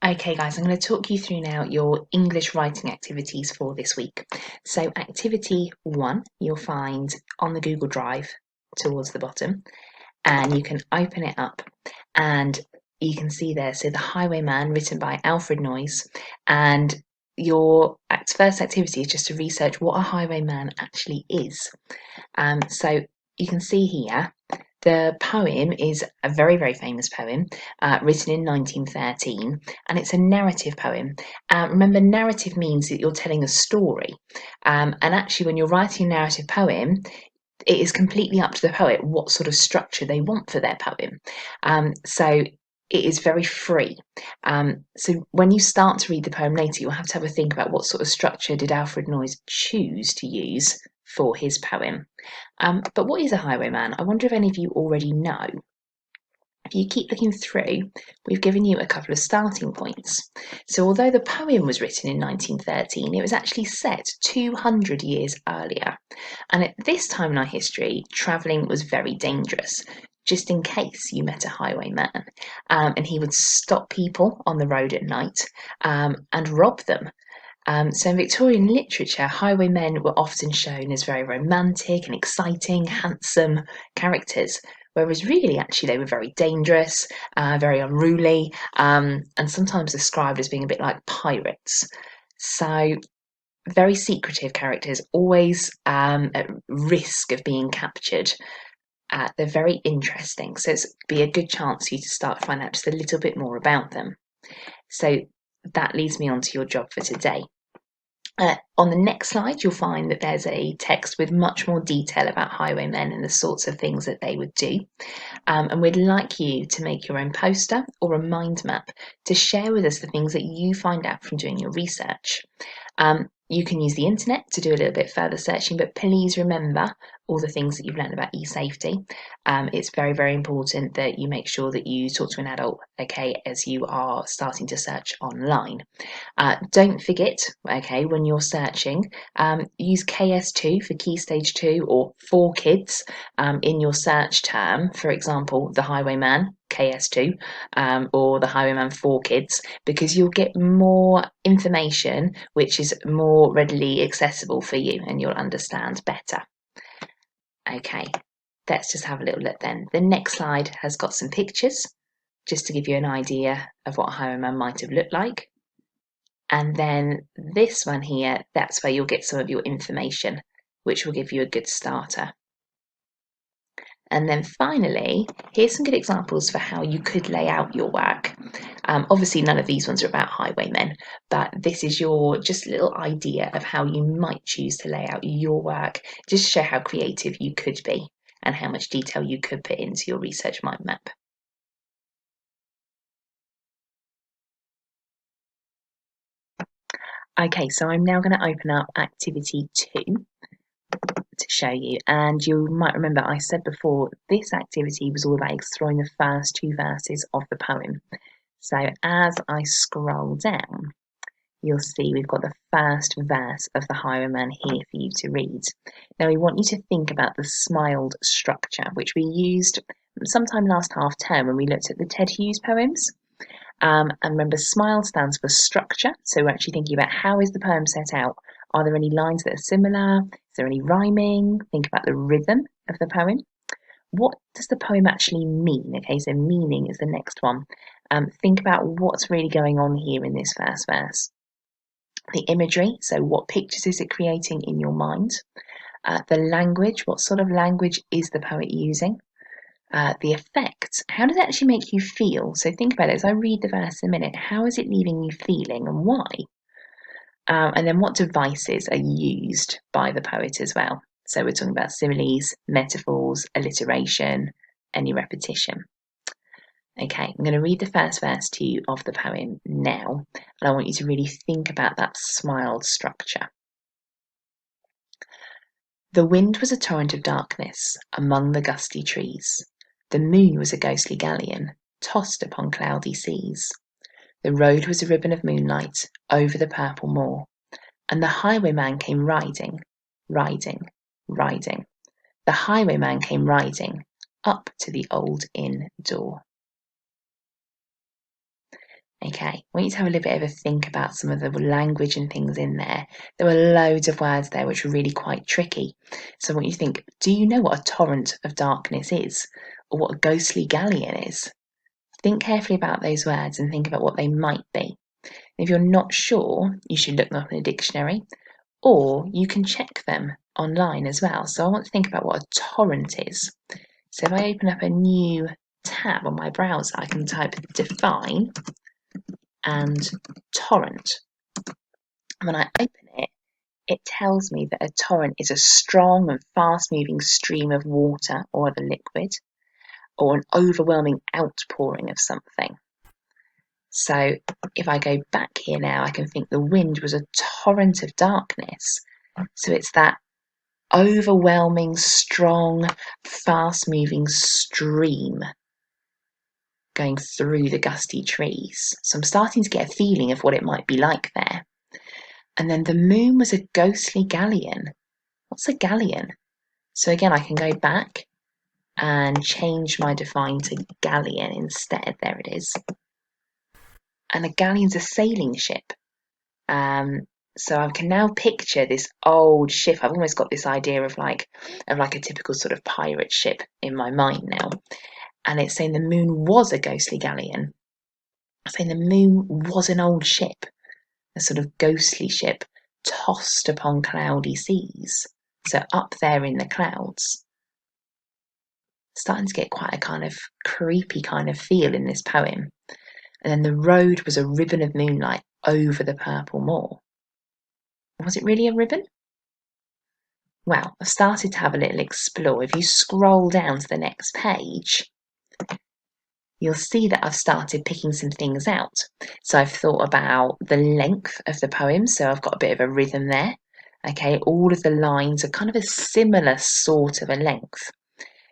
Okay, guys, I'm going to talk you through now your English writing activities for this week. So, activity 1, you'll find on the Google Drive towards the bottom, and you can open it up and you can see there, so The Highwayman, written by Alfred Noyes, and your first activity is just to research what a highwayman actually is. So, you can see here the poem is a very, very famous poem written in 1913, and it's a narrative poem. Remember, narrative means that you're telling a story. And actually, when you're writing a narrative poem, it is completely up to the poet what sort of structure they want for their poem. So it is very free. So when you start to read the poem later, you'll have to have a think about what sort of structure did Alfred Noyes choose to use for his poem. But what is a highwayman? I wonder if any of you already know. If you keep looking through, we've given you a couple of starting points. So although the poem was written in 1913, it was actually set 200 years earlier. And at this time in our history, travelling was very dangerous, just in case you met a highwayman. And he would stop people on the road at night and rob them. So in Victorian literature, highwaymen were often shown as very romantic and exciting, handsome characters, whereas really, actually, they were very dangerous, very unruly, and sometimes described as being a bit like pirates. So very secretive characters, always at risk of being captured. They're very interesting, so it's be a good chance for you to start finding out just a little bit more about them. So that leads me on to your job for today. On the next slide, you'll find that there's a text with much more detail about highwaymen and the sorts of things that they would do. And we'd like you to make your own poster or a mind map to share with us the things that you find out from doing your research. You can use the internet to do a little bit further searching, but please remember all the things that you've learned about e-safety. It's very, very important that you make sure that you talk to an adult, okay, as you are starting to search online. Don't forget, okay, when you're searching, use KS2 for Key Stage 2 or 4 kids in your search term. For example, the highwayman, KS2, or the highwayman 4 kids, because you'll get more information which is more readily accessible for you and you'll understand better. Okay, let's just have a little look then. The next slide has got some pictures just to give you an idea of what a highwayman might have looked like. And then this one here, that's where you'll get some of your information, which will give you a good starter. And then finally, here's some good examples for how you could lay out your work. Obviously, none of these ones are about highwaymen, but this is your just little idea of how you might choose to lay out your work, just to show how creative you could be and how much detail you could put into your research mind map. Okay, so I'm now going to open up activity 2 to show you, and you might remember I said before this activity was all about exploring the first 2 verses of the poem. So as I scroll down, you'll see we've got the first verse of the Highwayman here for you to read. Now we want you to think about the smiled structure, which we used sometime last half term when we looked at the Ted Hughes poems. And remember, SMILE stands for structure, so we're actually thinking about how is the poem set out. Are there any lines that are similar? Is there any rhyming? Think about the rhythm of the poem. What does the poem actually mean? Okay, so meaning is the next one. Think about what's really going on here in this first verse. The imagery, so what pictures is it creating in your mind? The language, what sort of language is the poet using? The effect, how does it actually make you feel? So think about it as I read the verse in a minute. How is it leaving you feeling and why? And then what devices are used by the poet as well? So we're talking about similes, metaphors, alliteration, any repetition. Okay, I'm going to read the first verse to you of the poem now, and I want you to really think about that smiled structure. The wind was a torrent of darkness among the gusty trees. The moon was a ghostly galleon, tossed upon cloudy seas. The road was a ribbon of moonlight over the purple moor, and the highwayman came riding, riding, riding. The highwayman came riding up to the old inn door. Okay, I want you to have a little bit of a think about some of the language and things in there. There were loads of words there which were really quite tricky. So I want you to think, do you know what a torrent of darkness is? Or what a ghostly galleon is? Think carefully about those words and think about what they might be. If you're not sure, you should look them up in a dictionary, or you can check them online as well. So I want to think about what a torrent is. So if I open up a new tab on my browser, I can type define and torrent. And when I open it, it tells me that a torrent is a strong and fast-moving stream of water or other liquid, or an overwhelming outpouring of something. So if I go back here now, I can think the wind was a torrent of darkness. So it's that overwhelming, strong, fast-moving stream going through the gusty trees. So I'm starting to get a feeling of what it might be like there. And then the moon was a ghostly galleon. What's a galleon? So again, I can go back and change my define to galleon instead. There it is. And a galleon's a sailing ship. So I can now picture this old ship. I've almost got this idea of like a typical sort of pirate ship in my mind now. And it's saying the moon was a ghostly galleon. It's saying the moon was an old ship, a sort of ghostly ship tossed upon cloudy seas. So up there in the clouds. Starting to get quite a kind of creepy kind of feel in this poem. And then the road was a ribbon of moonlight over the purple moor. Was it really a ribbon? Well, I've started to have a little explore. If you scroll down to the next page, you'll see that I've started picking some things out. So I've thought about the length of the poem, so I've got a bit of a rhythm there. Okay, all of the lines are kind of a similar sort of a length.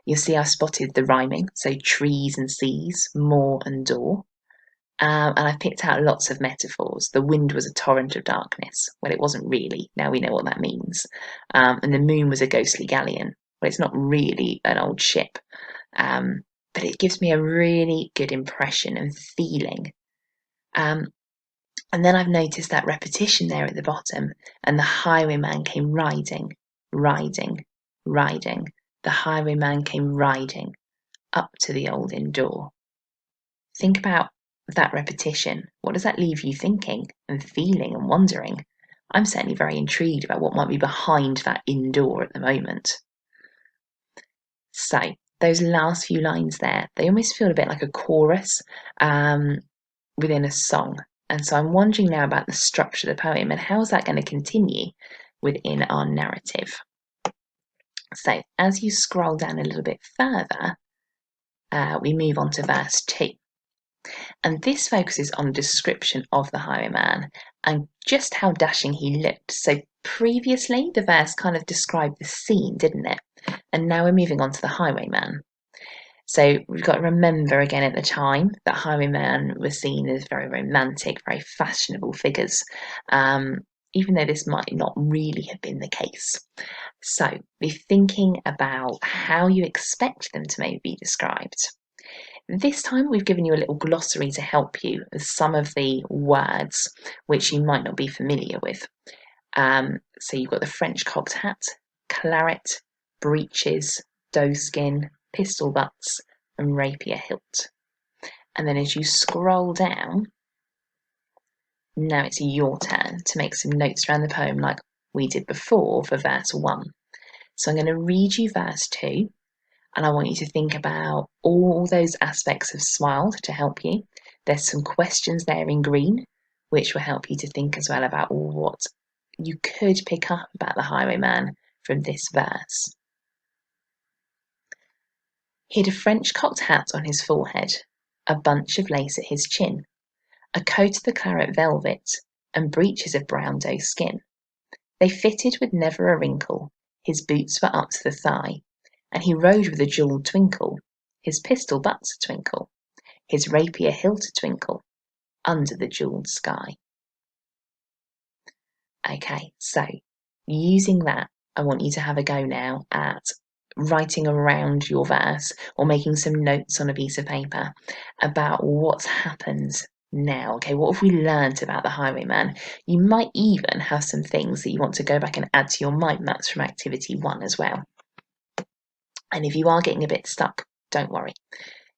You'll see I spotted the rhyming, so trees and seas, moor and door. And I've picked out lots of metaphors. The wind was a torrent of darkness. Well, it wasn't really. Now we know what that means. And the moon was a ghostly galleon. Well, it's not really an old ship. But it gives me a really good impression and feeling. And then I've noticed that repetition there at the bottom. And the highwayman came riding, riding, riding. The highwayman came riding up to the old inn door. Think about that repetition. What does that leave you thinking and feeling and wondering? I'm certainly very intrigued about what might be behind that inn door at the moment. So those last few lines there, they almost feel a bit like a chorus within a song. And so I'm wondering now about the structure of the poem and how is that going to continue within our narrative. So as you scroll down a little bit further, we move on to verse 2. And this focuses on a description of the highwayman and just how dashing he looked. So previously, the verse kind of described the scene, didn't it? And now we're moving on to the highwayman. So we've got to remember again at the time that highwaymen were seen as very romantic, very fashionable figures, even though this might not really have been the case. So be thinking about how you expect them to maybe be described. This time we've given you a little glossary to help you with some of the words which you might not be familiar with. So you've got the French cocked hat, claret, breeches, doeskin, pistol butts and rapier hilt. And then as you scroll down, now it's your turn to make some notes around the poem like we did before for verse 1. So I'm going to read you verse 2. And I want you to think about all those aspects of smiled to help you. There's some questions there in green, which will help you to think as well about what you could pick up about the highwayman from this verse. He had a French cocked hat on his forehead, a bunch of lace at his chin, a coat of the claret velvet, and breeches of brown doe skin. They fitted with never a wrinkle, his boots were up to the thigh, and he rode with a jewelled twinkle, his pistol butt to twinkle, his rapier hilt to twinkle, under the jewelled sky. Okay, so using that, I want you to have a go now at writing around your verse or making some notes on a piece of paper about what's happened now? Okay, what have we learnt about the highwayman? You might even have some things that you want to go back and add to your mind maps from activity 1 as well. And if you are getting a bit stuck, don't worry.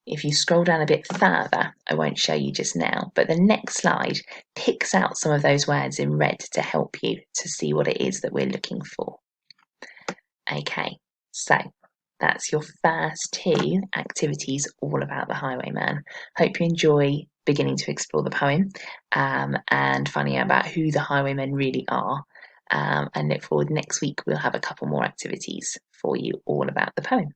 If you scroll down a bit further, I won't show you just now, but the next slide picks out some of those words in red to help you to see what it is that we're looking for. Okay, so that's your first 2 activities all about the highwayman. Hope you enjoy beginning to explore the poem and finding out about who the highwaymen really are. And look forward next week, we'll have a couple more activities for you all about the poem.